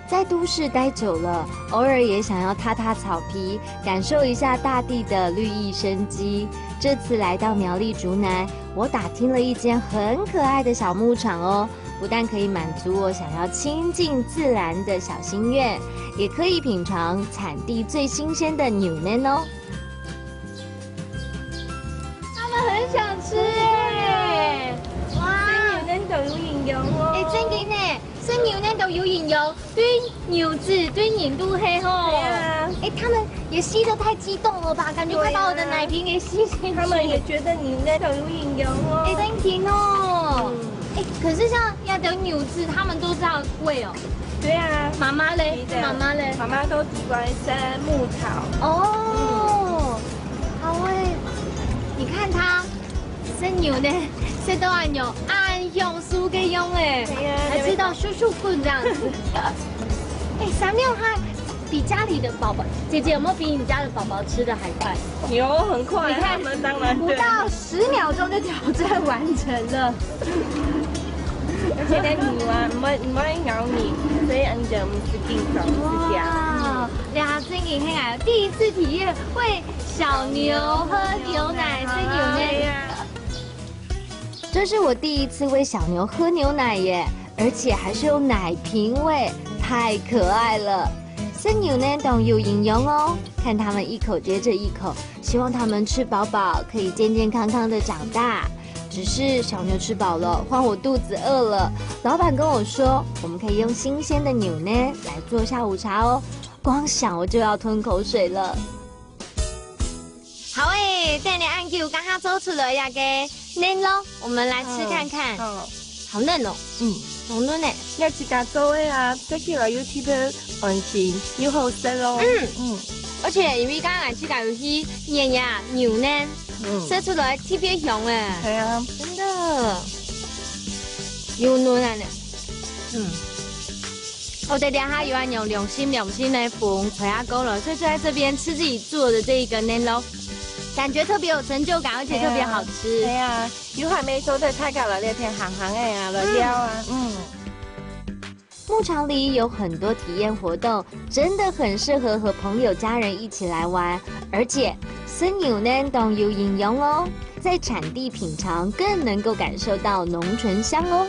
在都市待久了，偶尔也想要踏踏草皮，感受一下大地的绿意生机。这次来到苗栗竹南，我打听了一间很可爱的小牧场哦，不但可以满足我想要亲近自然的小心愿，也可以品尝产地最新鲜的牛奶哦。他们很想吃耶！哇，生牛奶就有營養喎。真嘅呢，生牛奶都有營養，對牛子對年度黑吼。對啊。他們也吸得太激動了吧？感覺快把我的奶瓶給吸進去。他們也覺得牛奶都有營養哦。真甜哦。可是像要等牛子，他們都知道餵哦。對啊。媽媽嘞？媽媽嘞？媽媽都習慣生牧草。哦。好誒，你看它生牛呢，生都按鈕按用輸給用誒，還吃到咻咻棍這樣子。3秒哈。比家里的宝寶，姐姐有沒有比你家的寶寶吃的還快？有，很快。你看，當然不到10秒鐘就挑戰完成了。而且咧牛啊，唔會咬你，所以人就唔是經常是這樣。哇，兩真勁興啊！第一次體驗餵小牛喝牛奶，生牛奶。這是我第一次餵小牛喝牛奶耶，而且還是用奶瓶餵，太可愛了。生牛奶都有營養哦，看他們一口接着一口，希望他們吃飽飽，可以健健康康的長大。只是小牛吃飽了，換我肚子餓了。老闆跟我說，我們可以用新鮮的牛奶來做下午茶哦，光想我就要吞口水了。好誒，等你按鈕剛剛做出來呀個嫩咯，我們來吃看看。好嫩哦，好嫩誒。你自家做的啊，即叫話要貼喺安心，要好食咯。而且因為剛剛來自家有去驗呀牛奶，食出來特別香誒。係啊，真的，有嫩啊呢。我哋等下有按用良心的粉捶下夠了，所以就在這邊吃自己做的這一個嫩咯，感覺特別有成就感，而且特別好吃。係啊，要還沒做得太夠了，你聽行行的啊，來料啊，牧場裡有很多體驗活動，真的很適合和朋友家人一起來玩，而且生牛奶都有營養哦，在產地品嘗更能夠感受到濃醇香哦。